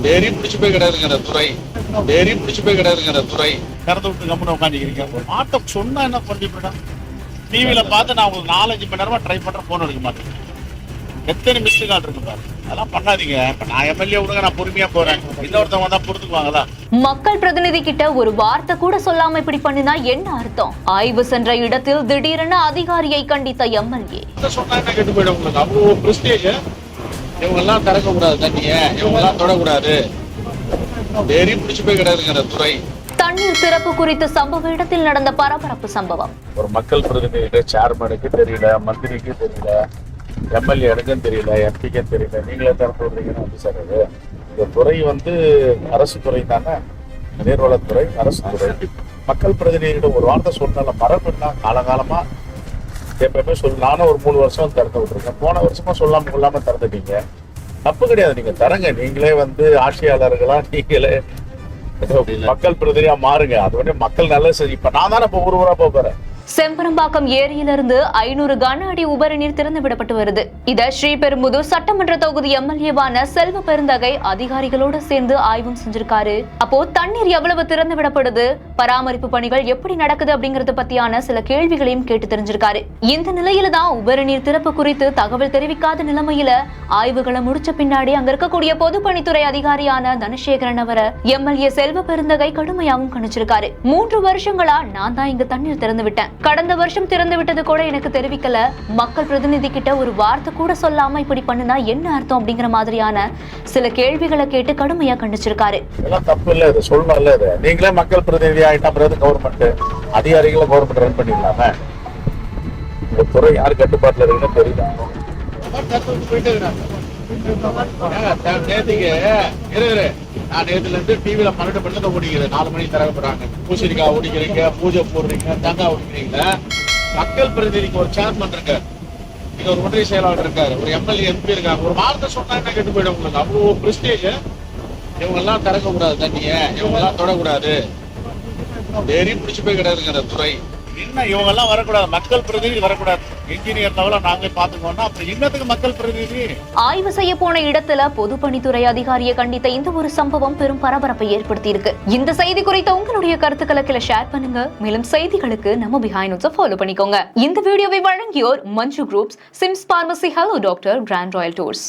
Vary பிடிச்சு போய் கிடையாதுங்கிற துறை, வேரி பிடிச்சு போய் கிடையாதுங்கிற துறை. திறந்து விட்டு கம்முன்னு உட்காந்துக்கிறீங்க. மாட்ட சொன்னா என்ன பண்ணி மேடம்? டிவியில பார்த்து நான் உங்களுக்கு 4-5 மணி நேரமா ட்ரை பண்றேன், போன் எடுக்க மாட்டேன். எத்தனை மிஸ்டு கால் இருக்கு பாரு. அதெல்லாம் பண்ணாதீங்க. இப்ப நான் எம்எல்ஏ விடுங்க, நான் பொறுமையா போறேன். இன்னொருத்தவங்க தான் பொறுத்துக்குவாங்களா? மக்கள் பிரதிநிதி கிட்ட ஒரு வார்த்தை கூட சொல்லாம இப்படி பண்ணினா என்ன அர்த்தம்? ஆய்வு சென்ற இடத்தில் திடீரென அதிகாரியை கண்டித்த எம்எல்ஏ. சொன்னா என்ன கெட்டு போயிடும் உங்களுக்கு? அவ்வளவு பிரஸ்டேஜ். இவங்க எல்லாம் திறக்க கூடாது தண்ணிய, இவங்க எல்லாம் தொடக்கூடாது. வேரி பிடிச்சு போய் கிடையாதுங்கிற துறை. தண்ணீர் திறப்பு குறித்து சம்பவ இடத்தில் நடந்த பரபரப்பு சம்பவம். ஒரு மக்கள் பிரதிநிதி சேர்மனுக்கு தெரியல, மந்திரிக்கு தெரியல, எம்எல்ஏ எடுக்கும் தெரியல, எம்பிக்கு தெரியல, நீங்களே திறந்து விடுறீங்கன்னு வந்து சார் அது. இந்த துறை வந்து அரசு துறை தானே, நீர்வளத்துறை அரசு துறை. மக்கள் பிரதிநிதிகிட்ட ஒரு வார்த்தை சொன்னால மரபுன்னா காலகாலமா எப்பவுமே நானும் ஒரு 3 வருஷம் திறந்து விட்டுருக்கேன். போன வருஷமா சொல்லாம திறந்துட்டீங்க. தப்பு கிடையாது, நீங்க தரங்க. நீங்களே வந்து ஆட்சியாளர்களா நீங்களே மக்கள் பிரதிநிதியா மாறுங்க. அது வந்து மக்கள் நல்லது சரி. இப்ப நான் தானே இப்ப ஊரா போறேன். செம்பரம்பாக்கம் ஏரியிலிருந்து 500 கன அடி உபரி நீர் திறந்து விடப்பட்டு வருது. இத ஸ்ரீபெரும்புதூர் சட்டமன்ற தொகுதி எம்எல்ஏவான செல்வ பெருந்தகை அதிகாரிகளோட சேர்ந்து ஆய்வும் செஞ்சிருக்காரு. அப்போ தண்ணீர் எவ்வளவு திறந்து விடப்படுது, பராமரிப்பு பணிகள் எப்படி நடக்குது அப்படிங்கறது பத்தியான சில கேள்விகளையும் கேட்டு தெரிஞ்சிருக்காரு. இந்த நிலையில தான் உபரி நீர் திறப்பு குறித்து தகவல் தெரிவிக்காத நிலைமையில ஆய்வுகளை முடிச்ச பின்னாடி அங்க இருக்கக்கூடிய பொதுப்பணித்துறை அதிகாரியான தனசேகரன் அவரை எம்எல்ஏ செல்வ பெருந்தகை கடுமையாகவும் கணிச்சிருக்காரு. 3 வருஷங்களா நான் தான் இங்க தண்ணீர் திறந்து விட்டேன், கடந்த வருஷம் திறந்து விட்டது கூட எனக்கு தெரிவிக்கல, மக்கள் பிரதிநிதி கிட்ட ஒரு வார்த்தை கூட சொல்லாம இப்படி பண்ணுனா என்ன அர்த்தம் அப்படிங்கிற மாதிரியான சில கேள்விகளை கேட்டு கடுமையா கண்டிச்சிருக்காரு. இதெல்லாம் தப்பு இல்ல, இது சொல்லணும் இல்ல. இது நீங்களே மக்கள் பிரதிநிதி ஆயிட்டா பிறகு கவர்மெண்ட் அதிகாரிகளை கவர்மெண்ட் ரன் பண்ணிடலாமே. இந்த துறை யார் கட்டுப்பாட்டுல இருக்குன்னு தெரியல. நான் நேரத்துல இருந்து டிவில 12 மணிக்கு ஓடிக்கிறேன். 4 மணிக்கு திறக்க போறாங்க. பூசணிக்காய் ஓடிக்கிறீங்க, பூஜை போடுறீங்க, தேங்காய் ஓடிக்கிறீங்க. மக்கள் பிரதிநிதிக்கு ஒரு சேர்மன் இருக்காரு, இங்க ஒரு ஒன்றிய செயலாளர் இருக்காரு, ஒரு எம்எல்ஏ எம்பி இருக்காங்க. ஒரு வார்த்தை சொன்னா என்ன கெட்டு போயிடும் உங்களுக்கு? அவ்வளவு பிரஸ்டேஜ். இவங்க எல்லாம் திறக்க கூடாது தண்ணிய, இவங்க எல்லாம் தொடக்கூடாது. வேரி பிடிச்சு போய் கிடையாதுங்கிற துறை. என்ன இவங்க எல்லாம் வரக்கூடாது, மக்கள் பிரதிநிதி வரக்கூடாது. என்ஜினியர் லெவல நாங்களே பாத்துக்கோன்னா அப்புறம் இன்னத்துக்கு மக்கள் பிரதிநிதி? ஆய்வு செய்ய போன இடத்துல பொதுப்பணித்துறை அதிகாரியை கண்டித்த இந்த ஒரு சம்பவம் பெரும் பரபரப்பை ஏற்படுத்தி இருக்கு. இந்த செய்தி குறித்த உங்களுடைய கருத்துக்களை கீழே ஷேர் பண்ணுங்க. மேலும் செய்திகளுக்கு நம்ம பிஹைண்ட் நோட்ஸை ஃபாலோ பண்ணிக்கோங்க. இந்த வீடியோவை வழங்கியோர் Manju groups, Sims pharmacy, hello doctor, grand royal tours.